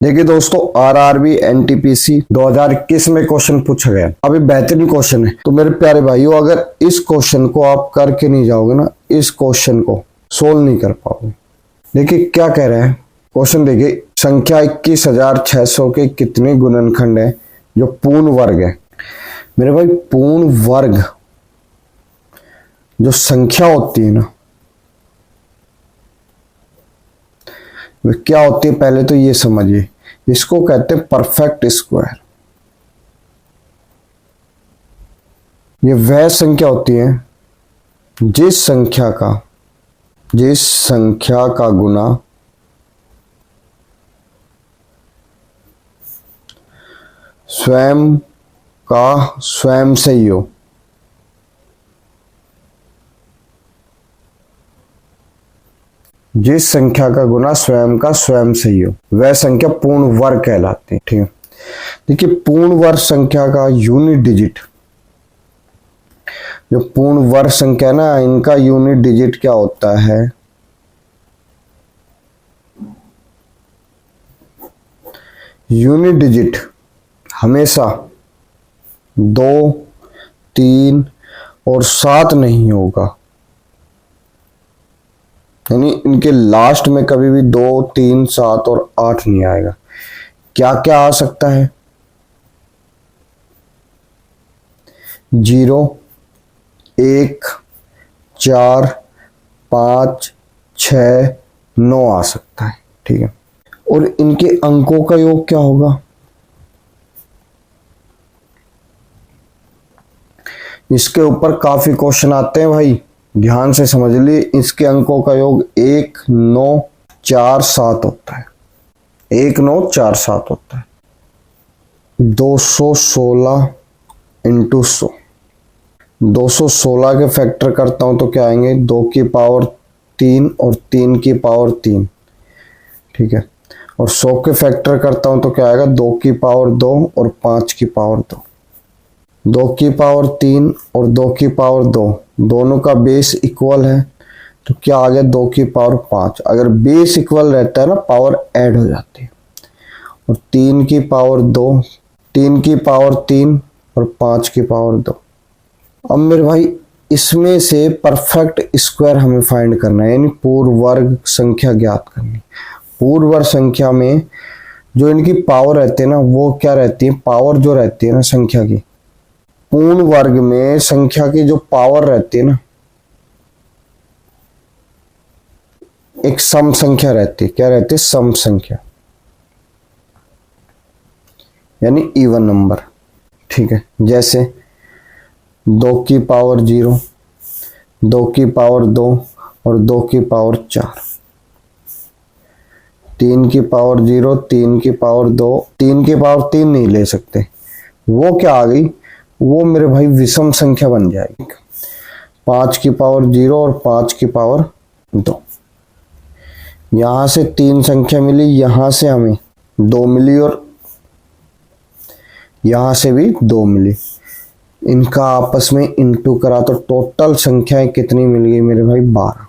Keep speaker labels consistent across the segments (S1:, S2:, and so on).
S1: देखिए दोस्तों, RRB NTPC 2021 में क्वेश्चन पूछा गया। अभी बेहतरीन क्वेश्चन है, तो मेरे प्यारे भाइयों अगर इस क्वेश्चन को आप करके नहीं जाओगे ना, इस क्वेश्चन को सोल्व नहीं कर पाओगे। देखिए क्या कह रहा है क्वेश्चन, देखिए संख्या 21,600 के कितने गुणनखंड है जो पूर्ण वर्ग है। मेरे भाई पूर्ण वर्ग जो संख्या होती है ना, वे क्या होती है पहले तो ये समझिए। इसको कहते हैं परफेक्ट स्क्वायर। ये वह संख्या होती है जिस संख्या का गुना स्वयं का स्वयं से ही हो। जिस संख्या का गुना स्वयं का स्वयं से ही हो वह संख्या पूर्ण वर्ग कहलाती है। ठीक है, देखिए पूर्ण वर्ग संख्या का यूनिट डिजिट, जो पूर्ण वर्ग संख्या ना, इनका यूनिट डिजिट क्या होता है, यूनिट डिजिट हमेशा 2, 3 और 7 नहीं होगा। यानी इनके लास्ट में कभी भी 2, 3, 7 और 8 नहीं आएगा। क्या क्या आ सकता है, 0, 1, 4, 5, 6, 9 आ सकता है। ठीक है, और इनके अंकों का योग क्या होगा, इसके ऊपर काफी क्वेश्चन आते हैं भाई, ध्यान से समझ लिए। इसके अंकों का योग 1, 9, 4, 7 होता है। 1, 9, 4, 7 होता है। 216 इंटू 100, 216 के फैक्टर करता हूं तो क्या आएंगे, 2 की पावर 3 और 3 की पावर 3। ठीक है, और 100 के फैक्टर करता हूं तो क्या आएगा, 2 की पावर 2 और 5 की पावर 2। 2 की पावर 3 और 2 की पावर 2, दोनों का बेस इक्वल है तो क्या आ गया, 2 की पावर 5। अगर बेस इक्वल रहता है ना, पावर ऐड हो जाती है। और 3 की पावर 2, 3 की पावर 3 और 5 की पावर 2। अब मेरे भाई इसमें से परफेक्ट स्क्वायर हमें फाइंड करना है, यानी पूर्ण वर्ग संख्या ज्ञात करनी। पूर्ण वर्ग संख्या में जो इनकी पावर रहती है ना, वो क्या रहती है, पावर जो रहती है ना संख्या की, पूर्ण वर्ग में संख्या की जो पावर रहती है ना, एक सम संख्या रहती है। क्या रहती है, सम संख्या, यानी इवन नंबर। ठीक है, जैसे 2 की पावर 0, 2 की पावर 2 और 2 की पावर 4, 3 की पावर 0, 3 की पावर 2, 3 की पावर 3 नहीं ले सकते, वो क्या आ गई, वो मेरे भाई विषम संख्या बन जाएगी। 5 की पावर 0 और 5 की पावर 2। यहां से 3 संख्या मिली, यहां से हमें 2 मिली और यहां से भी 2 मिली। इनका आपस में इंटू करा तो टोटल संख्याएं कितनी मिल गई मेरे भाई, 12।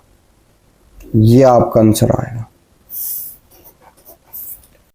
S1: ये आपका आंसर आएगा।